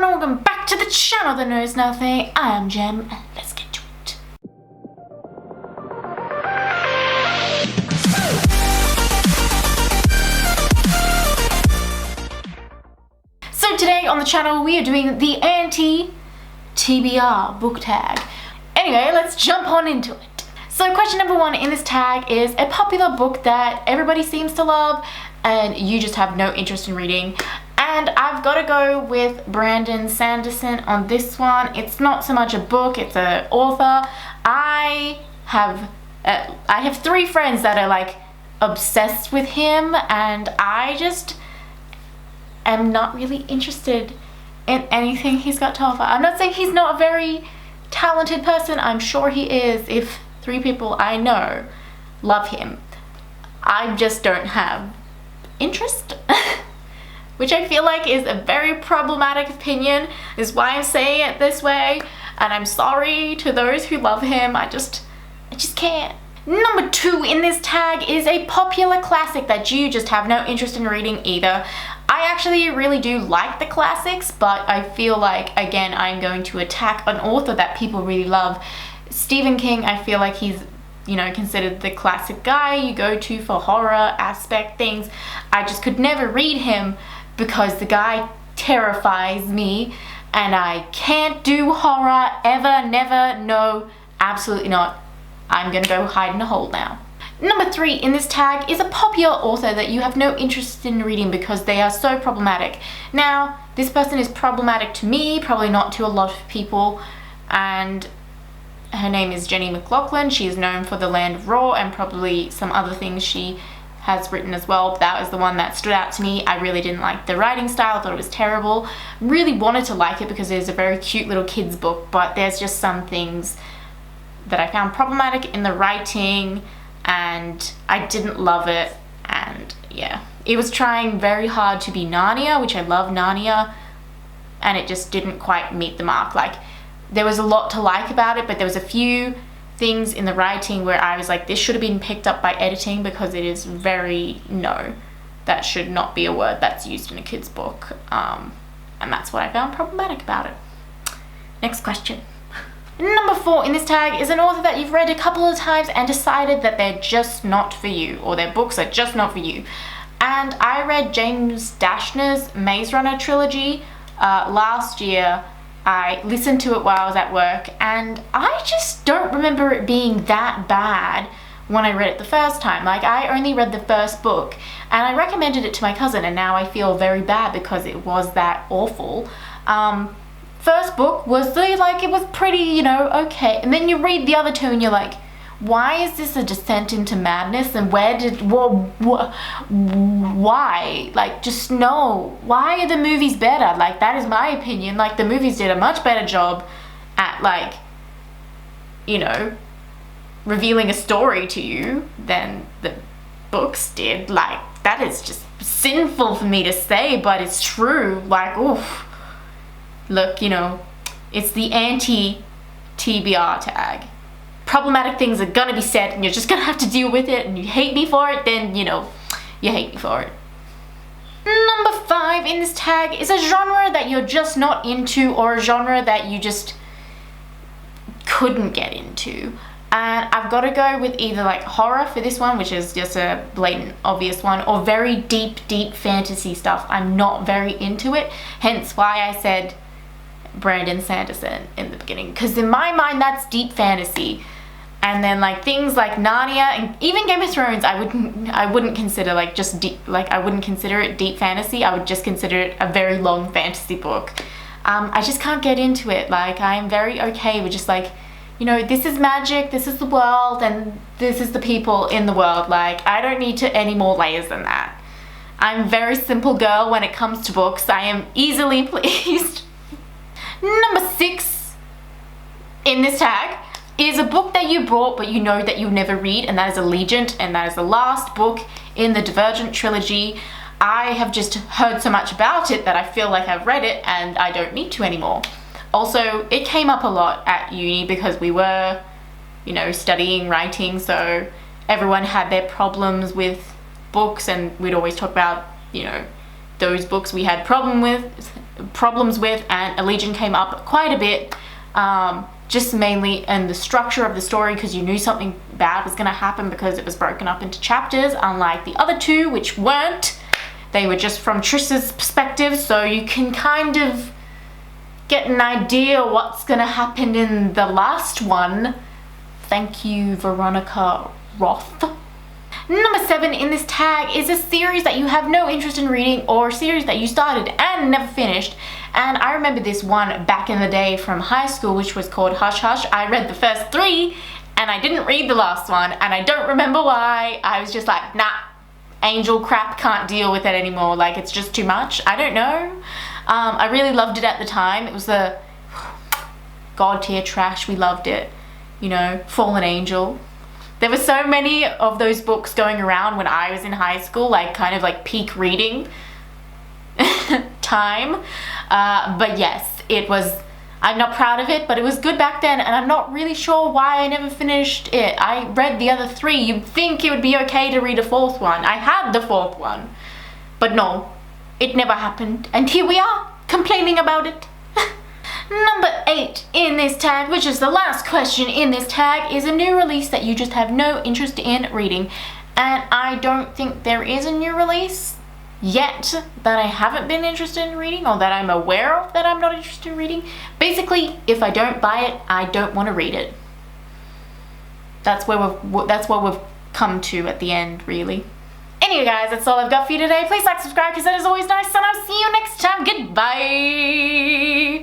everyone, and welcome back to the channel that knows nothing. I'm Jem, and let's get to it. So today on the channel we are doing the Anti TBR Book Tag. Anyway, let's jump on into it. So question number 1 in this tag is a popular book that everybody seems to love and you just have no interest in reading. And I've got to go with Brandon Sanderson on this one. It's not so much a book, it's an author. I have 3 friends that are like obsessed with him, and I just am not really interested in anything he's got to offer. I'm not saying he's not a very talented person. I'm sure he is if 3 people I know love him. I just don't have interest. Which I feel like is a very problematic opinion, is why I'm saying it this way, and I'm sorry to those who love him. I just can't. Number 2 in this tag is a popular classic that you just have no interest in reading either. I actually really do like the classics, but I feel like, again, I'm going to attack an author that people really love. Stephen King, I feel like he's, you know, considered the classic guy you go to for horror aspect things. I just could never read him because the guy terrifies me, and I can't do horror ever, never, no, absolutely not. I'm gonna go hide in a hole now. Number 3 in this tag is a popular author that you have no interest in reading because they are so problematic. Now, this person is problematic to me, probably not to a lot of people, and her name is Jenny McLaughlin. She is known for The Land of Raw and probably some other things she has written as well. That was the one that stood out to me. I really didn't like the writing style. I thought it was terrible. Really wanted to like it because it is a very cute little kids book, but there's just some things that I found problematic in the writing and I didn't love it. And yeah, it was trying very hard to be Narnia, which I love Narnia, and it just didn't quite meet the mark. Like, there was a lot to like about it, but there was a few things in the writing where I was like, this should have been picked up by editing because it is very, no, that should not be a word that's used in a kid's book. And that's what I found problematic about it. Next question. Number 4 in this tag is an author that you've read a couple of times and decided that they're just not for you, or their books are just not for you. And I read James Dashner's Maze Runner trilogy last year. I listened to it while I was at work, and I just don't remember it being that bad when I read it the first time. Like, I only read the first book, and I recommended it to my cousin, and now I feel very bad because it was that awful. First book was it was pretty, you know, okay, and then you read the other 2 and you're like, why is this a descent into madness, and why? Like, just no. Why are the movies better? Like, that is my opinion. Like, the movies did a much better job at, like, you know, revealing a story to you than the books did. Like, that is just sinful for me to say, but it's true. Like, oof. Look, you know, it's the Anti TBR tag. Problematic things are gonna be said and you're just gonna have to deal with it, and you hate me for it, then, you know, you hate me for it. Number 5 in this tag is a genre that you're just not into, or a genre that you just couldn't get into. And I've got to go with either like horror for this one, which is just a blatant obvious one, or very deep fantasy stuff. I'm not very into it, hence why I said Brandon Sanderson in the beginning, because in my mind that's deep fantasy. And then like things like Narnia and even Game of Thrones, I wouldn't consider like just deep, like I wouldn't consider it deep fantasy. I would just consider it a very long fantasy book. I just can't get into it. Like, I am very okay with just like, you know, this is magic, this is the world, and this is the people in the world. Like, I don't need to any more layers than that. I'm a very simple girl when it comes to books. I am easily pleased. Number 6 in this tag is a book that you bought but you know that you'll never read, and that is Allegiant, and that is the last book in the Divergent trilogy. I have just heard so much about it that I feel like I've read it and I don't need to anymore. Also, it came up a lot at uni because we were, you know, studying writing, so everyone had their problems with books, and we'd always talk about, you know, those books we had problem with, problems with, and Allegiant came up quite a bit, just mainly in the structure of the story, because you knew something bad was going to happen because it was broken up into chapters, unlike the other two, which weren't. They were just from Trish's perspective, so you can kind of get an idea what's going to happen in the last one. Thank you, Veronica Roth. Number 7 in this tag is a series that you have no interest in reading, or a series that you started and never finished. And I remember this one back in the day from high school, which was called Hush Hush. I read the first 3 and I didn't read the last one, and I don't remember why. I was just like, nah, angel crap, can't deal with it anymore. Like, it's just too much. I don't know. I really loved it at the time. It was the god tier trash. We loved it. You know, Fallen Angel. There were so many of those books going around when I was in high school, like kind of like peak reading time. But yes, it was, I'm not proud of it, but it was good back then, and I'm not really sure why I never finished it. I read the other 3. You'd think it would be okay to read a 4th one. I had the 4th one, but no, it never happened, and here we are complaining about it. Number 8 in this tag, which is the last question in this tag, is a new release that you just have no interest in reading. And I don't think there is a new release yet that I haven't been interested in reading, or that I'm aware of that I'm not interested in reading. Basically, if I don't buy it, I don't want to read it. That's where we've come to at the end, really. Anyway guys, that's all I've got for you today. Please like, subscribe, because that is always nice, and I'll see you next time. Goodbye!